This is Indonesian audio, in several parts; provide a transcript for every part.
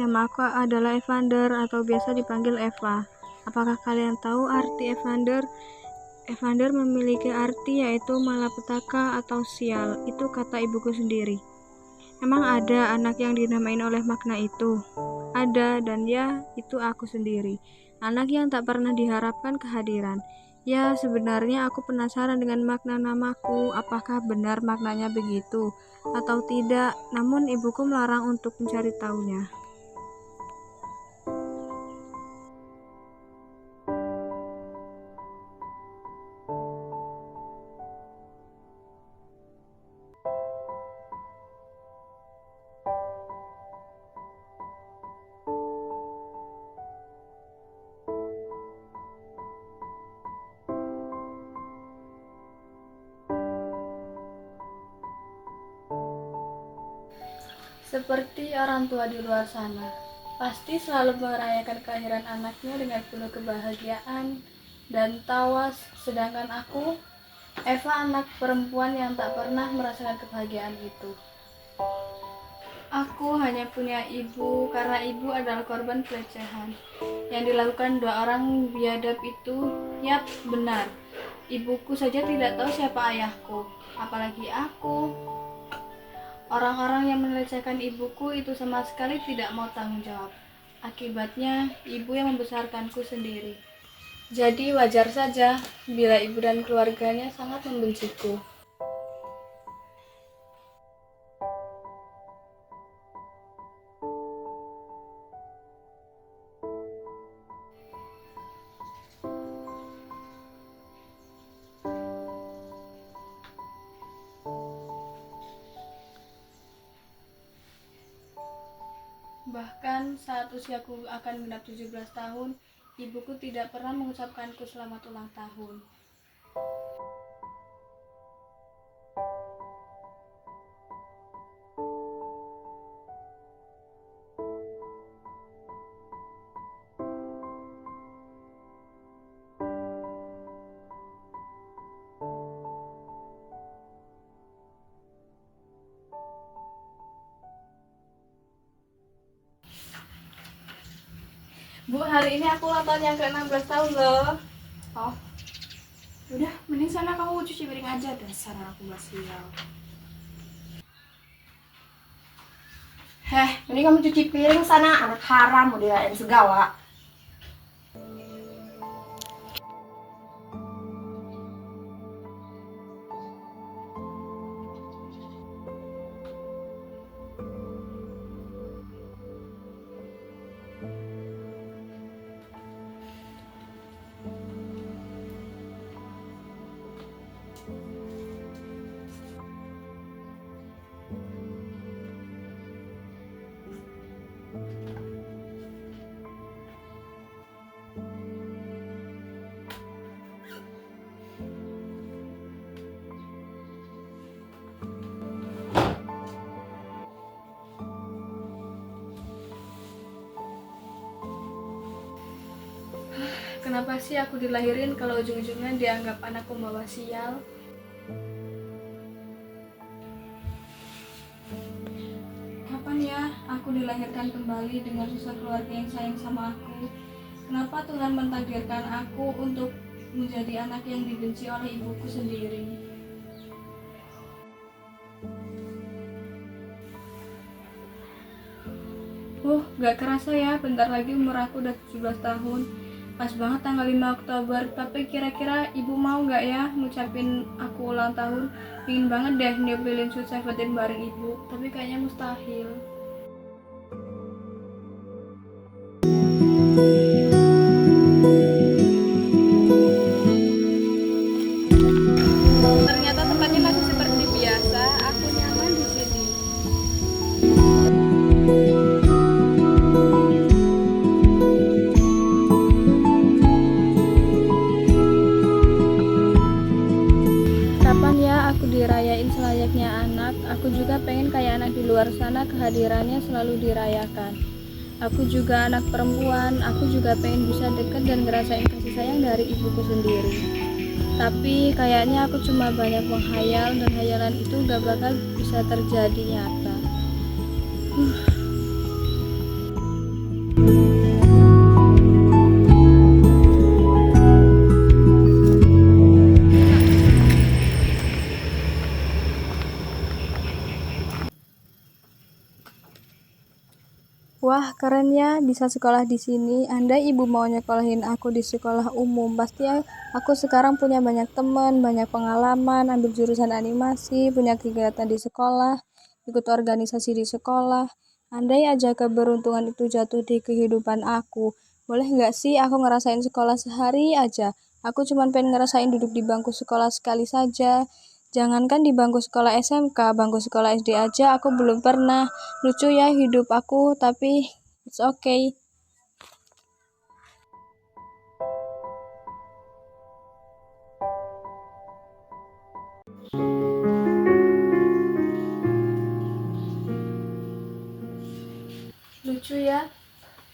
nama aku adalah Evander atau biasa dipanggil Eva. Apakah kalian tahu arti Evander? Evander memiliki arti yaitu malapetaka atau sial. Itu kata ibuku sendiri. Emang ada anak yang dinamain oleh makna itu? Ada, dan ya, itu aku sendiri. Anak yang tak pernah diharapkan kehadiran. Ya, sebenarnya aku penasaran dengan makna namaku. Apakah benar maknanya begitu atau tidak? Namun ibuku melarang untuk mencari tahunya. Seperti orang tua di luar sana, pasti selalu merayakan kelahiran anaknya dengan penuh kebahagiaan dan tawa, sedangkan aku, Eva, anak perempuan yang tak pernah merasakan kebahagiaan itu. Aku hanya punya ibu karena ibu adalah korban pelecehan yang dilakukan 2 orang biadab itu. Yap, benar. Ibuku saja tidak tahu siapa ayahku, apalagi aku. Orang-orang yang melecehkan ibuku itu sama sekali tidak mau tanggung jawab. Akibatnya, ibu yang membesarkanku sendiri. Jadi wajar saja bila ibu dan keluarganya sangat membenciku. Bahkan saat usiaku akan genap 17 tahun, ibuku tidak pernah mengucapkanku selamat ulang tahun. Bu, hari ini aku ulang tahun yang ke-16 tahun loh. Oh, udah, mending sana kamu cuci piring aja, dasar anak sial. Mending kamu cuci piring sana, anak haram, mau dirayain segala. Kenapa sih aku dilahirin kalau ujung-ujungnya dianggap anak pembawa sial? Kapan ya aku dilahirkan kembali dengan sosok keluarga yang sayang sama aku? Kenapa Tuhan mentakdirkan aku untuk menjadi anak yang dibenci oleh ibuku sendiri? Gak kerasa ya, bentar lagi umur aku udah 17 tahun. Pas banget tanggal 5 Oktober. Tapi kira-kira ibu mau gak ya ngucapin aku ulang tahun? Pingin banget deh nyepilin Sweet Seventeen bareng ibu, tapi kayaknya mustahil. Ternyata tempatnya masih seperti biasa, aku nyaman di sini. Kapan ya aku dirayain selayaknya anak? Aku juga pengen kayak anak di luar sana, kehadirannya selalu dirayakan. Aku juga anak perempuan, aku juga pengen bisa deket dan ngerasain kasih sayang dari ibuku sendiri. Tapi kayaknya aku cuma banyak menghayal dan hayalan itu gak bakal bisa terjadi nyata. Keren ya, bisa sekolah di sini. Andai ibu mau nyekolahin aku di sekolah umum, pasti aku sekarang punya banyak teman, banyak pengalaman, ambil jurusan animasi, punya kegiatan di sekolah, ikut organisasi di sekolah. Andai aja keberuntungan itu jatuh di kehidupan aku, boleh nggak sih aku ngerasain sekolah sehari aja? Aku cuma pengen ngerasain duduk di bangku sekolah sekali saja. Jangankan di bangku sekolah SMK, bangku sekolah SD aja aku belum pernah. Lucu ya hidup aku, tapi it's okay. Lucu ya,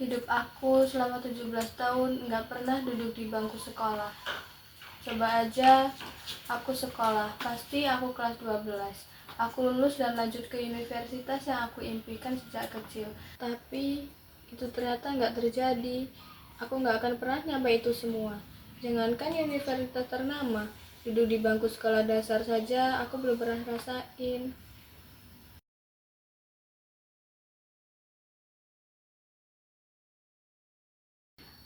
hidup aku selama 17 tahun nggak pernah duduk di bangku sekolah. Coba aja aku sekolah, pasti aku kelas 12. Aku lulus dan lanjut ke universitas yang aku impikan sejak kecil. Tapi itu ternyata nggak terjadi. Aku nggak akan pernah nyampe itu semua. Jangankan universitas ternama, duduk di bangku sekolah dasar saja aku belum pernah rasain.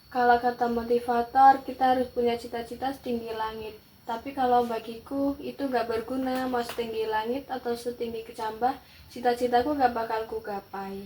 Kalau kata motivator, kita harus punya cita-cita setinggi langit. Tapi kalau bagiku, itu gak berguna mau setinggi langit atau setinggi kecambah, cita-citaku gak bakal ku gapai.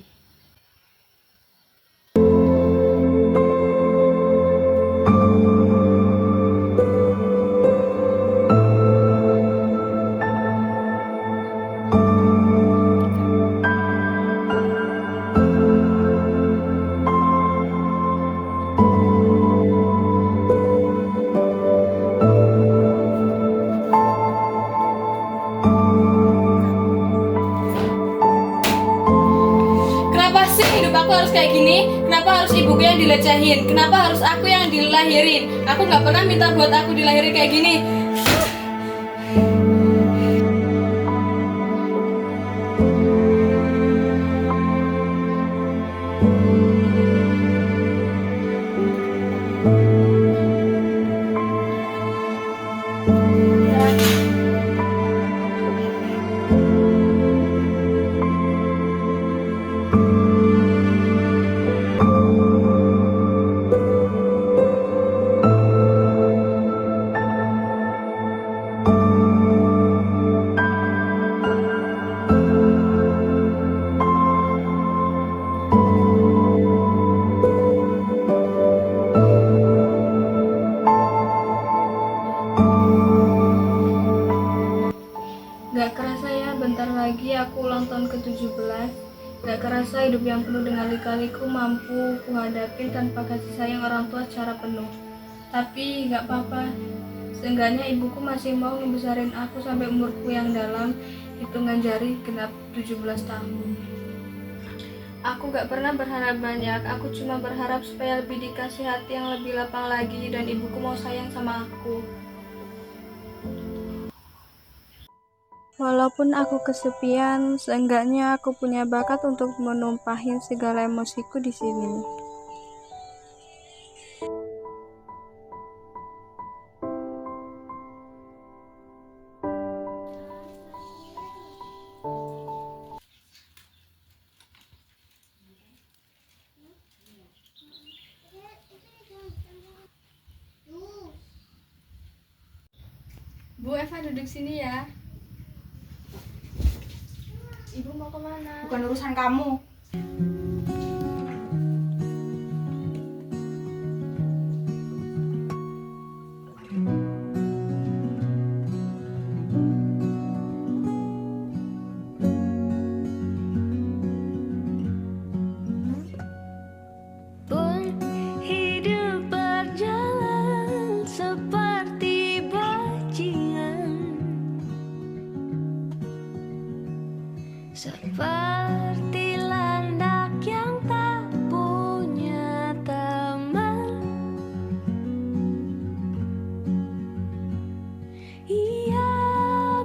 Kenapa sih hidup aku harus kayak gini? Kenapa harus ibuku yang dilecehin? Kenapa harus aku yang dilahirin? Aku gak pernah minta buat aku dilahirin kayak gini. Gak kerasa ya, bentar lagi aku ulang tahun ke-17. Gak kerasa hidup yang penuh dengan lika-liku mampu kuhadapin tanpa kasih sayang orang tua secara penuh. Tapi gak apa-apa, seenggaknya ibuku masih mau ngebesarin aku sampai umurku yang dalam hitungan jari genap 17 tahun. Aku gak pernah berharap banyak, aku cuma berharap supaya lebih dikasih hati yang lebih lapang lagi dan ibuku mau sayang sama aku. Walaupun aku kesepian, seenggaknya aku punya bakat untuk menumpahin segala emosiku di sini. Bu Eva duduk sini ya. Ibu mau kemana? Bukan urusan kamu. Hidup berjalan seperti bajingan, seperti landak yang tak punya teman. Ia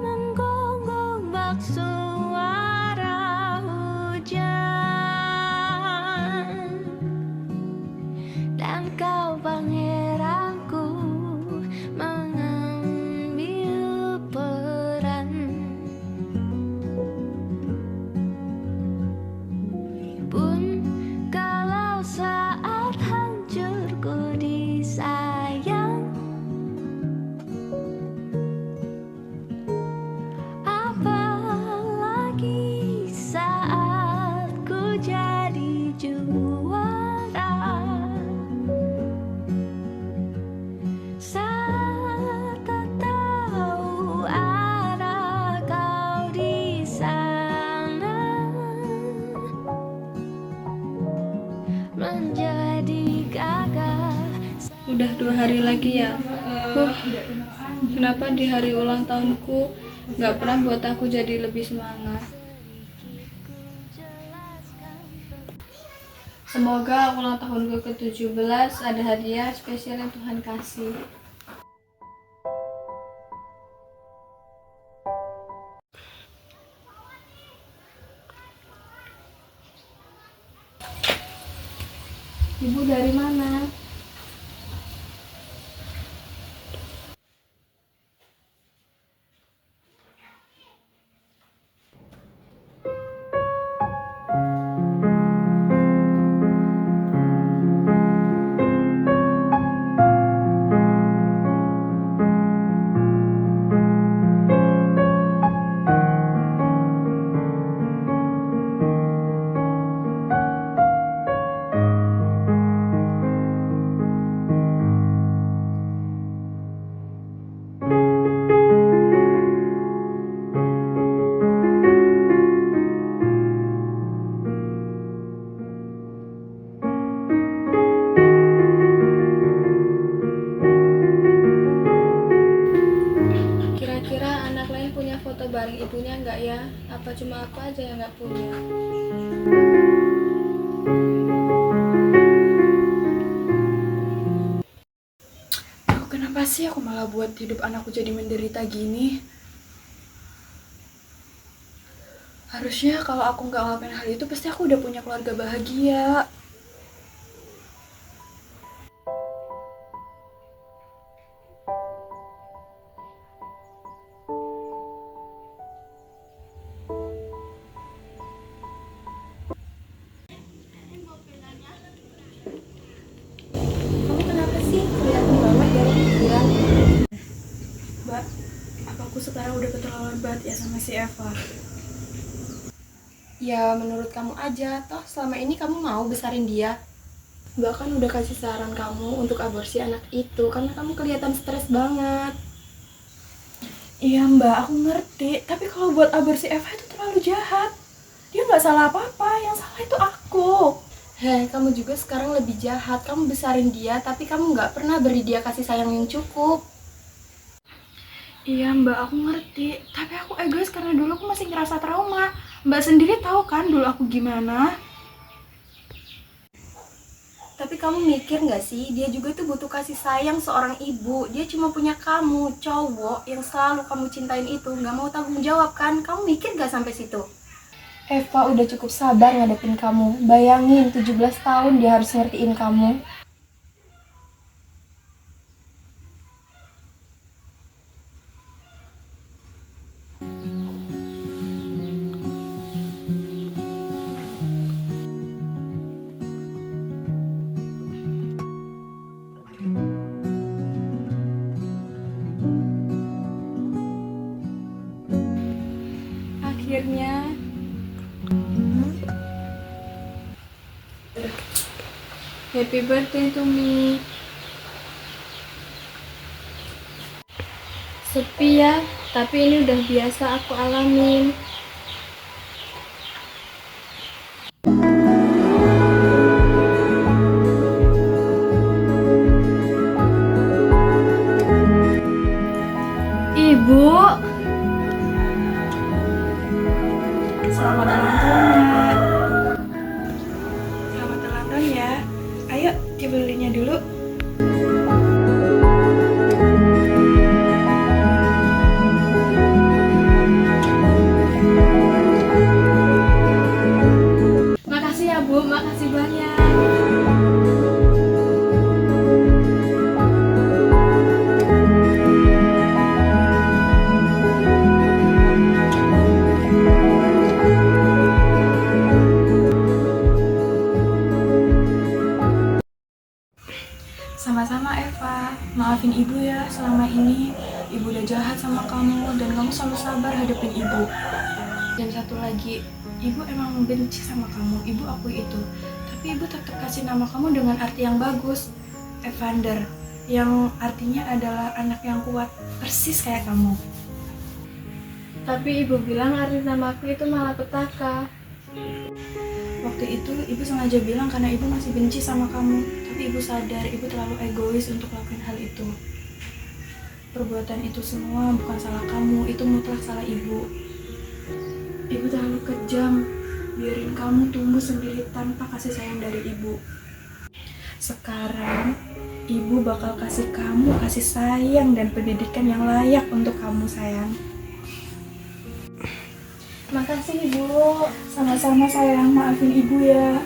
menggonggong bak suara hujan, dan kau pangeranku mengambil peran. Pun kau Udah 2 hari lagi ya. Kenapa di hari ulang tahunku nggak pernah buat aku jadi lebih semangat. Semoga ulang tahunku ke-17 ada hadiah spesial yang Tuhan kasih. Ibu dari mana? Kira-kira anak lain punya foto bareng ibunya nggak ya? Apa cuma aku aja yang nggak punya? Kenapa sih aku malah buat hidup anakku jadi menderita gini? Harusnya kalau aku nggak ngelakuin hal itu, pasti aku udah punya keluarga bahagia. Kamu kenapa sih? Kelihatan banget dari pikiran. Mbak, apa aku sekarang udah keterlaluan banget ya sama si Eva? Ya menurut kamu aja, toh selama ini kamu mau besarin dia. Mbak kan udah kasih saran kamu untuk aborsi anak itu karena kamu kelihatan stres banget. Iya Mbak, aku ngerti. Tapi kalau buat aborsi Eva itu terlalu jahat. Dia nggak salah apa-apa, yang salah itu aku. Heh, kamu juga sekarang lebih jahat. Kamu besarin dia, tapi kamu nggak pernah beri dia kasih sayang yang cukup. Iya Mbak, aku ngerti. Tapi aku egois karena dulu aku masih ngerasa trauma. Mbak sendiri tahu kan dulu aku gimana? Tapi kamu mikir nggak sih, dia juga tuh butuh kasih sayang seorang ibu. Dia cuma punya kamu, cowok yang selalu kamu cintain itu, nggak mau tanggung jawab kan? Kamu mikir nggak sampai situ? Eva udah cukup sabar ngadepin kamu. Bayangin 17 tahun dia harus ngertiin kamu. Akhirnya happy birthday to me. Sepi ya, tapi ini udah biasa aku alamin. Ibu, Selamat ulang tahun ya. Selamat ulang tahun ya. Ayo, coba belinya dulu. makasih ya Bu, makasih banyak. Sama-sama Eva, maafin ibu ya selama ini. Ibu udah jahat sama kamu dan kamu selalu sabar hadapin ibu. Dan satu lagi, Ibu emang benci sama kamu, ibu akui itu. Tapi ibu tetap kasih nama kamu dengan arti yang bagus, Evander, yang artinya adalah anak yang kuat, persis kayak kamu. tapi ibu bilang arti namaku itu malapetaka. Waktu itu ibu sengaja bilang karena ibu masih benci sama kamu. Tapi ibu sadar ibu terlalu egois untuk lakukan hal itu. Perbuatan itu semua bukan salah kamu, itu mutlak salah ibu. Ibu terlalu kejam, biarin kamu tumbuh sendiri tanpa kasih sayang dari ibu. Sekarang, ibu bakal kasih kamu kasih sayang dan pendidikan yang layak untuk kamu, sayang. Makasih ibu. Sama-sama sayang, maafin ibu ya.